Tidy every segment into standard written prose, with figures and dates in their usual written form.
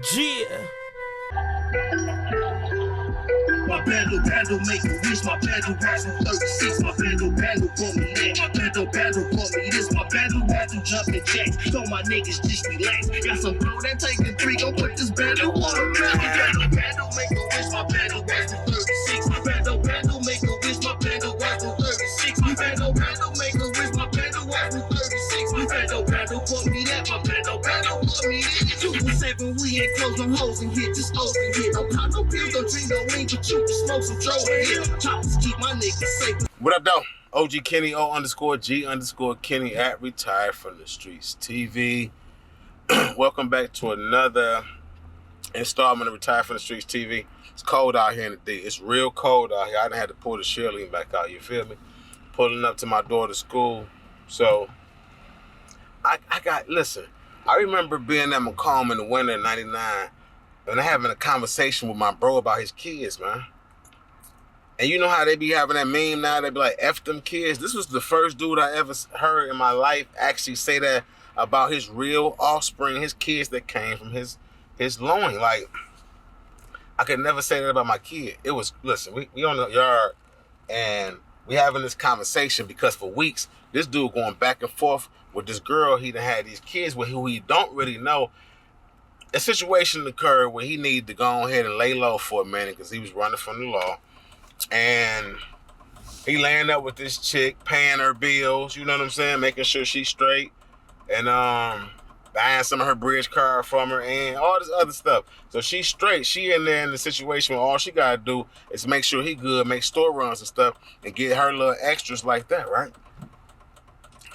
Yeah. My bando make a wish, my bando rise from 36, my bando for me lit, my bando for me this, my bando jumping jacks, so my niggas just relax, got some flow that taking three, gon' put this bando on the map, my bando make a wish, my bando rise from 36, my bando make a wish, my bando rise from 36, my bando make a wish, my bando rise from 36, my bando for me that, my bando for me this, 217, we ain't close no hoes in here, just open here, no pop, no pills, don't drink no lean, but you can smoke some Joe here, choppers keep my niggas safe. What up, though? OG Kenny, O_G_Kenny at Retired from the Streets TV. Welcome back to another installment of Retired from the Streets TV. It's cold out here in the day. It's real cold out here. I done had to pull the Shirley back out, you feel me? Pulling up to my daughter's school. So, listen, I remember being at Macomb in the winter of 99 and having a conversation with my bro about his kids, man. And you know how they be having that meme now? They be like, F them kids. This was the first dude I ever heard in my life actually say that about his real offspring, his kids that came from his loin. Like, I could never say that about my kid. It was, listen, we on the yard and we having this conversation because for weeks, this dude going back and forth with this girl he done had these kids with who he don't really know. A situation occurred where he needed to go ahead and lay low for a minute because he was running from the law. And he laying up with this chick, paying her bills, you know what I'm saying, making sure she's straight, and buying some of her bridge card from her and all this other stuff. So she's straight. She in there in the situation where all she gotta do is make sure he good, make store runs and stuff, and get her little extras like that, right?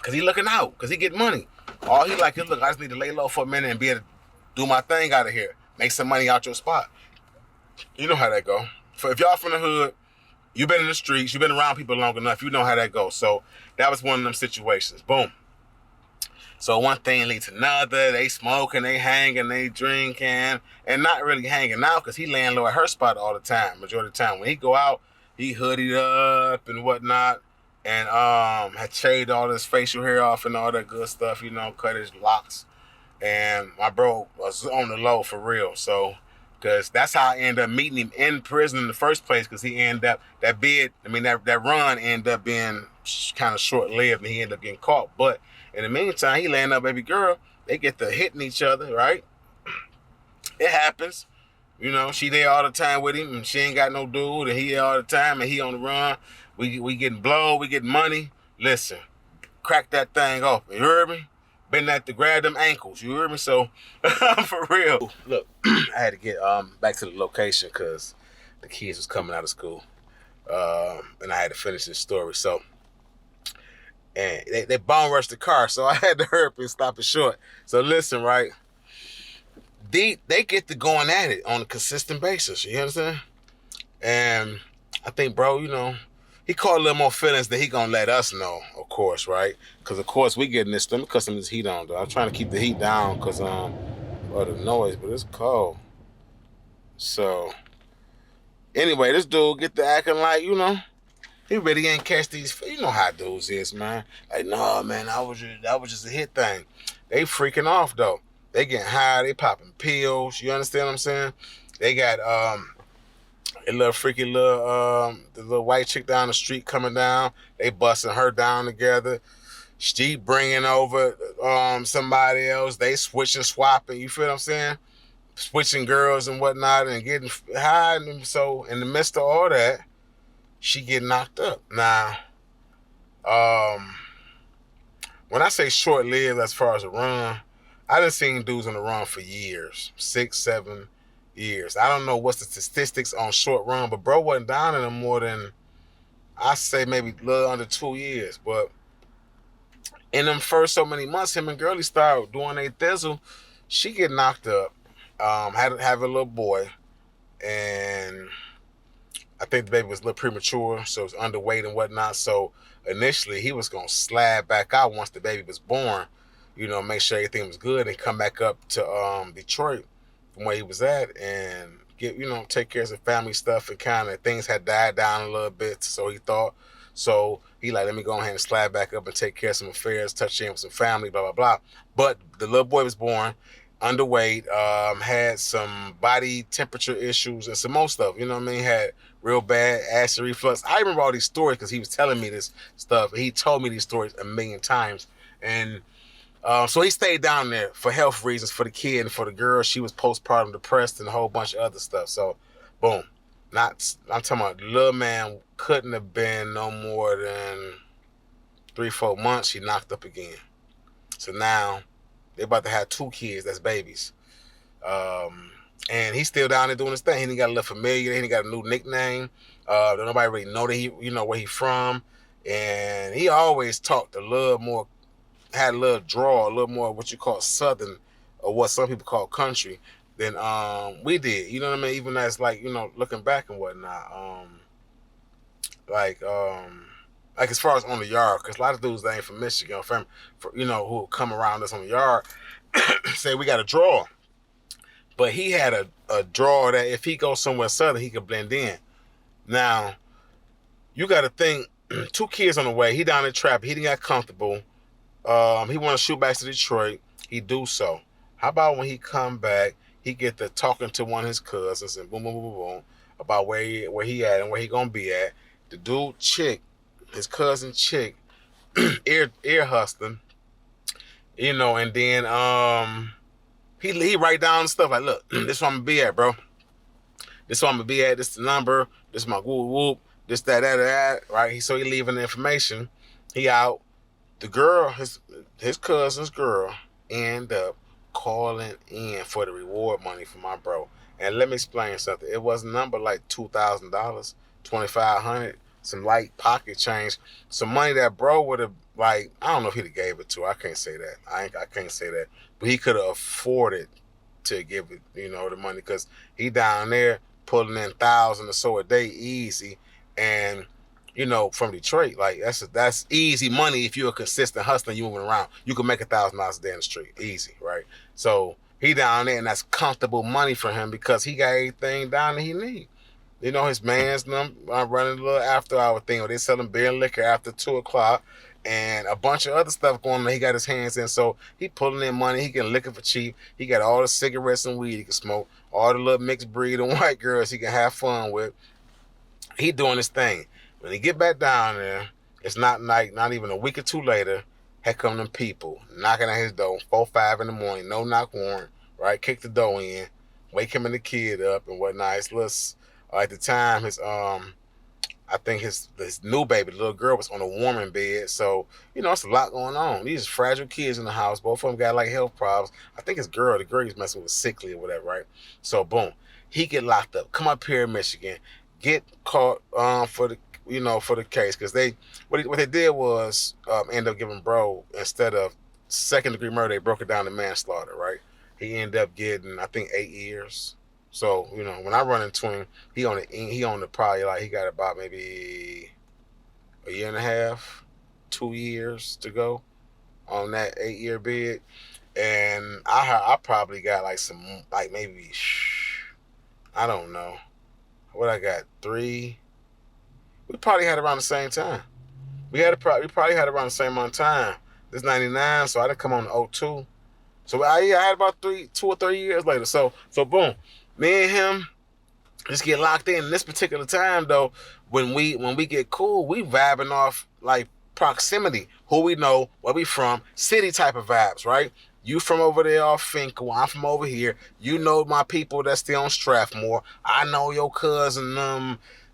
Cause he looking out, cause he get money. All he like is, look, I just need to lay low for a minute and be able to do my thing out of here, make some money out your spot. You know how that go. So if y'all from the hood, you've been in the streets, you've been around people long enough, you know how that goes. So that was one of them situations. Boom. So one thing leads to another. They smoking, they hanging, they drinking, and not really hanging out because he laying low at her spot all the time, majority of the time. When he go out, he hoodied up and whatnot, and had shaved all his facial hair off and all that good stuff, you know, cut his locks. And my bro was on the low for real. So because that's how I ended up meeting him in prison in the first place, because he ended up, that run ended up being kind of short-lived, and he ended up getting caught. But in the meantime, he laying up baby girl, they get to hitting each other, right? It happens. You know, she there all the time with him, and she ain't got no dude, and he there all the time, and he on the run. We getting blow, we getting money. Listen, crack that thing off, you heard me? Been at to grab them ankles, you heard me? So, for real. Look, I had to get back to the location because the kids was coming out of school. And I had to finish this story. So, and they bomb rushed the car, so I had to hurry up and stop it short. So listen, right? They get to going at it on a consistent basis, you understand? And I think, bro, you know, he caught a little more feelings than he gonna let us know, of course, right? Because of course we getting this. Let me cut some of this heat on, though. I'm trying to keep the heat down because of the noise, but it's cold. So anyway, this dude get to acting like, you know, he really ain't catch these. You know how dudes is, man. Like, no, man, that was just a hit thing. They freaking off though. They getting high. They popping pills. You understand what I'm saying? They got a little freaky the little white chick down the street coming down. They busting her down together. She bringing over somebody else. They switching, swapping. You feel what I'm saying? Switching girls and whatnot and getting high. And so in the midst of all that, she get knocked up. Now, when I say short-lived as far as a run, I done seen dudes on the run for years, 6, 7 years. I don't know what's the statistics on short run, but bro wasn't down in them more than, I say maybe a little under 2 years. But in them first so many months, him and Girlie started doing their thizzle. She get knocked up, had to have a little boy, and I think the baby was a little premature, so it was underweight and whatnot. So initially he was gonna slide back out once the baby was born, you know, make sure everything was good and come back up to Detroit from where he was at and get, you know, take care of some family stuff, and kind of things had died down a little bit, so he thought. So he like, let me go ahead and slide back up and take care of some affairs, touch in with some family, blah, blah, blah. But the little boy was born. underweight, had some body temperature issues and some more stuff. You know what I mean? Had real bad acid reflux. I remember all these stories because he was telling me this stuff. He told me these stories a million times. And so he stayed down there for health reasons for the kid and for the girl. She was postpartum depressed and a whole bunch of other stuff. So, boom. I'm talking about the little man couldn't have been no more than 3-4 months. He knocked up again. So now they about to have 2 kids. That's babies. And he's still down there doing his thing. He ain't got a little familiar. He ain't got a new nickname. Don't nobody really know that where he from. And he always talked a little more, had a little draw, a little more what you call southern, or what some people call country, than we did. You know what I mean? Even as like, looking back and whatnot. Like as far as on the yard, because a lot of dudes that ain't from Michigan, who come around us on the yard, say we got a draw. But he had a draw that if he goes somewhere southern, he could blend in. Now, you got to think, 2 kids on the way. He down in trap. He didn't get comfortable. He want to shoot back to Detroit. He do so. How about when he come back, he get to talking to one of his cousins and boom, boom, boom, boom, boom, about where he at and where he gonna be at. The dude chick, his cousin chick, ear hustling, and then he write down stuff like, look, this where I'm gonna be at, bro. This where I'm gonna be at. This the number. This my whoop whoop. This that, right? So he leaving the information. He out. The girl, his cousin's girl, end up calling in for the reward money for my bro. And let me explain something. It was a number like $2,000, $2,500, some light pocket change, some money that bro would have, like, I don't know if he'd have gave it to her. I can't say that. I can't say that. But he could have afforded to give it, the money, because he down there pulling in $1,000 or so a day easy. And from Detroit, like that's easy money if you're a consistent hustler, you moving around. You can make $1,000 a day in the street, easy, right? So he down there, and that's comfortable money for him because he got everything down that he need. His man's running a little after hour thing, or they selling beer and liquor after 2:00, and a bunch of other stuff going on. He got his hands in, so he pulling in money. He getting liquor for cheap. He got all the cigarettes and weed he can smoke, all the little mixed breed and white girls he can have fun with. He doing his thing. When he get back down there, it's not even a week or 2 later, here come them people knocking at his door, 4, 5 in the morning, no knock warrant, right? Kick the door in, wake him and the kid up and whatnot. It's little, at the time, I think his new baby, the little girl, was on a warming bed. So, it's a lot going on. These fragile kids in the house. Both of them got like health problems. I think the girl he's messing with, sickly or whatever, right? So, boom, he get locked up. Come up here in Michigan, get caught for the case, because what they did was end up giving bro, instead of 2nd-degree murder, they broke it down to manslaughter, right? He ended up getting, I think, 8 years. So when I run into him, he on the probably, like, he got about maybe a year and a half, 2 years to go on that 8-year bid, and I probably got like some, like, maybe, I don't know what I got, 3. We probably had around the same time. We probably had around the same amount of time. This 99, so I didn't come on in 02. So I had about 2 or 3 years later. So boom, me and him just get locked in. This particular time though, when we get cool, we vibing off like proximity, who we know, where we from, city type of vibes, right? You from over there off Finkel, I'm from over here. You know my people that's still on Strathmore. I know your cousin,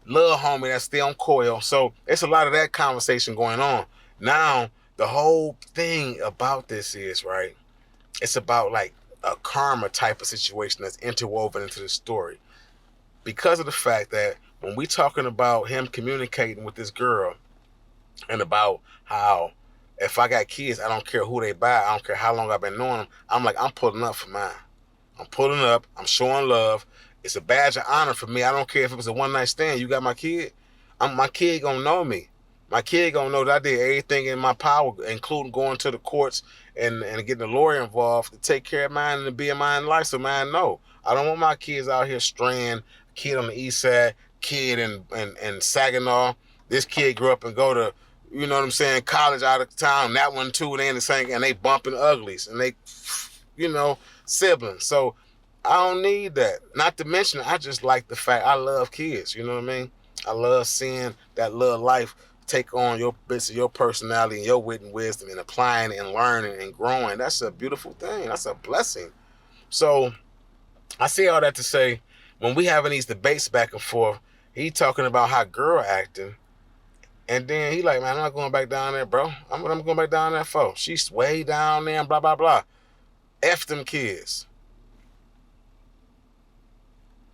little homie that's still on Coil. So it's a lot of that conversation going on. Now, the whole thing about this is, right, it's about like a karma type of situation that's interwoven into the story. Because of the fact that when we talking about him communicating with this girl and about how if I got kids, I don't care who they buy, I don't care how long I've been knowing them, I'm like, I'm pulling up for mine. I'm pulling up, I'm showing love. It's a badge of honor for me. I don't care if it was a one-night stand. You got my kid? My kid gonna know me. My kid gonna know that I did everything in my power, including going to the courts and getting a lawyer involved to take care of mine and to be in my life, so mine know. I don't want my kids out here straying. Kid on the east side, kid in Saginaw. This kid grew up and go to, college out of town. That one too, they in the same, and they bumping uglies. And siblings. So I don't need that. Not to mention, I just like the fact I love kids. You know what I mean? I love seeing that little life take on your bits of your personality and your wit and wisdom and applying and learning and growing. That's a beautiful thing. That's a blessing. So I say all that to say, when we having these debates back and forth, he talking about how girl acting, and then he like, man, I'm not going back down there, bro. I'm going back down there for. She's way down there and blah, blah, blah. F them kids.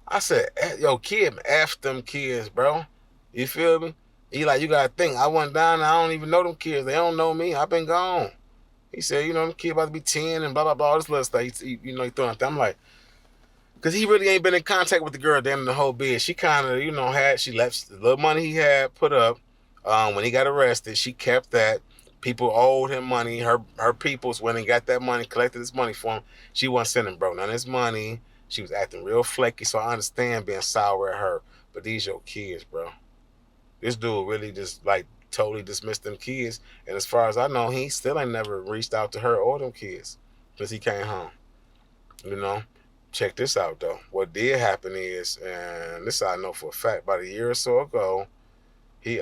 I said, yo, kid, F them kids, bro. You feel me? He like, you got to think, I went down there, I don't even know them kids. They don't know me. I've been gone. He said, them kids about to be 10 and blah, blah, blah, all this little stuff. He throwing out there. I'm like, because he really ain't been in contact with the girl at the end of the whole bid. She kind of, she left the little money he had put up when he got arrested. She kept that. People owed him money. Her peoples went and got that money, collected his money for him. She wasn't sending bro none of his money. She was acting real flaky, so I understand being sour at her. But these your kids, bro. This dude really just, totally dismissed them kids. And as far as I know, he still ain't never reached out to her or them kids since he came home. Check this out, though. What did happen is, and this I know for a fact, about a year or so ago, he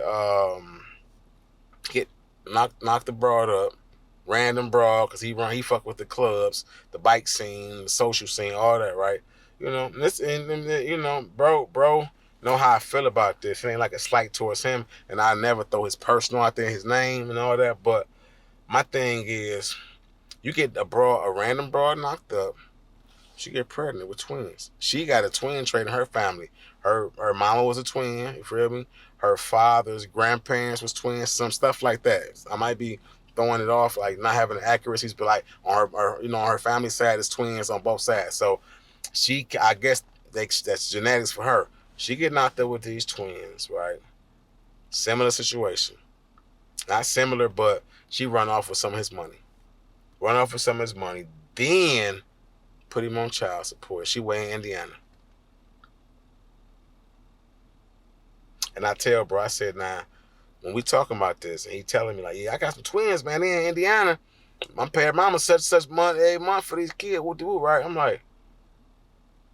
knocked the broad up, random broad, because he fuck with the clubs, the bike scene, the social scene, all that, right? Bro, know how I feel about this. It ain't like a slight towards him, and I never throw his personal out there, his name and all that, but my thing is, you get a random broad knocked up, she get pregnant with twins. She got a twin trait in her family. Her mama was a twin, you feel me? Her father's grandparents was twins, some stuff like that. I might be throwing it off, like not having the accuracies, but on her family side is twins on both sides. So I guess that's genetics for her. She get knocked up with these twins, right? Similar situation. Not similar, but she run off with some of his money. Then put him on child support. She way in Indiana. And I tell bro, I said, nah, when we talking about this, and he telling me yeah, I got some twins, man, they in Indiana. I'm paying mama such money every month for these kids. What do, right? I'm like,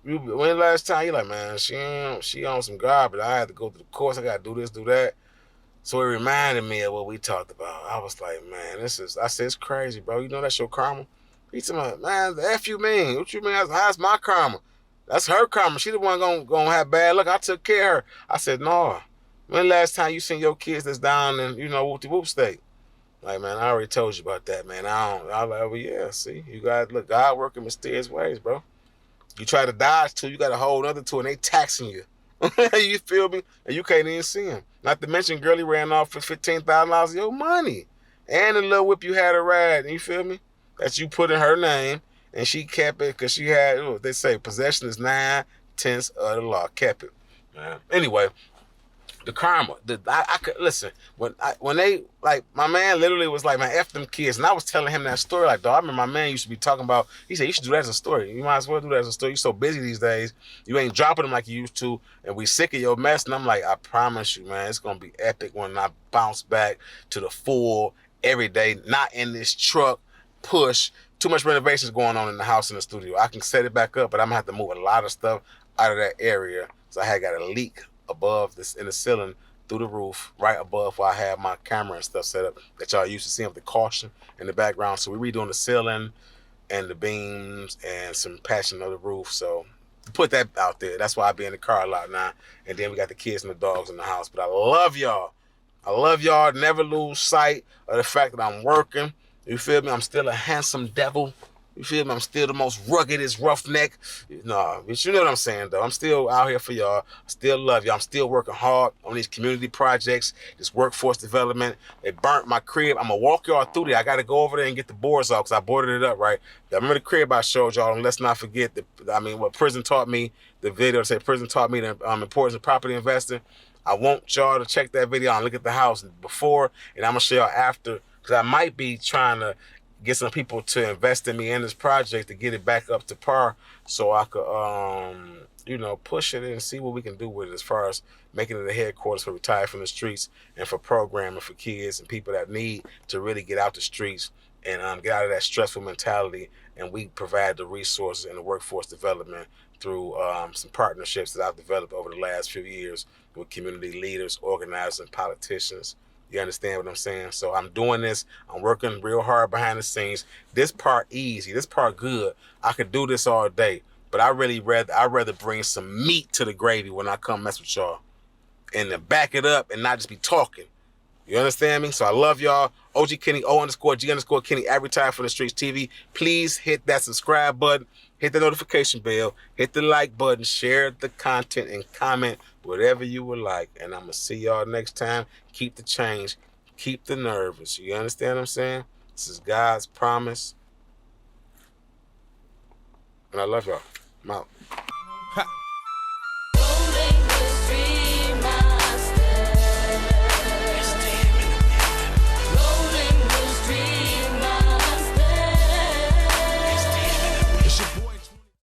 when the last time? He like, man, she on some garbage. I had to go to the course. I got to do this, do that. So it reminded me of what we talked about. I was like, man, I said, it's crazy, bro. That's your karma. He said, man, the F you mean? What you mean? How's my karma? That's her karma. She the one gonna have bad luck. I took care of her. I said, no. When last time you seen your kids that's down in, whoop-de-whoop state? Like, man, I already told you about that, man. I was like, well, yeah, see? You got, look, God working mysterious ways, bro. You try to dodge two, you got a whole other two, and they taxing you. You feel me? And you can't even see him. Not to mention, girlie ran off for $15,000 of your money. And the little whip you had her ride, you feel me? That you put in her name, and she kept it because she had, they say, possession is 9/10 of the law. Kept it. Anyway, the karma. I could listen when they my man literally was like, man, F them kids, and I was telling him that story. Like, dog, I remember my man used to be talking about. He said you should do that as a story. You might as well do that as a story. You're so busy these days, you ain't dropping them like you used to, and we sick of your mess. And I'm like, I promise you, man, it's gonna be epic when I bounce back to the full every day, not in this truck push. Too much renovations going on in the house and the studio. I can set it back up, but I'm gonna have to move a lot of stuff out of that area. So I had got a leak above this in the ceiling through the roof, right above where I have my camera and stuff set up that y'all used to see with the caution in the background. So we're redoing the ceiling and the beams and some patching of the roof. So put that out there. That's why I be in the car a lot now. And then we got the kids and the dogs in the house. But I love y'all. Never lose sight of the fact that I'm working. You feel me? I'm still a handsome devil. You feel me? I'm still the most ruggedest roughneck. No, but you know what I'm saying, though. I'm still out here for y'all. I still love y'all. I'm still working hard on these community projects, this workforce development. They burnt my crib. I'm going to walk y'all through there. I got to go over there and get the boards off because I boarded it up, right? I remember the crib I showed y'all, and let's not forget what prison taught me, the video that said prison taught me the importance of property investing. I want y'all to check that video and look at the house before, and I'm going to show y'all after because I might be trying to get some people to invest in me in this project to get it back up to par so I could, push it and see what we can do with it as far as making it a headquarters for Retired from the Streets and for programming for kids and people that need to really get out the streets and get out of that stressful mentality and we provide the resources and the workforce development through some partnerships that I've developed over the last few years with community leaders, organizers, and politicians. You understand what I'm saying? So I'm doing this. I'm working real hard behind the scenes. This part easy. This part good. I could do this all day. But I'd rather bring some meat to the gravy when I come mess with y'all. And to back it up and not just be talking. You understand me? So I love y'all. OG Kenny, O_G_Kenny, advertise for the streets TV. Please hit that subscribe button, hit the notification bell, hit the like button, share the content, and comment whatever you would like. And I'm going to see y'all next time. Keep the change. Keep the nervous. You understand what I'm saying? This is God's promise. And I love y'all. I'm out.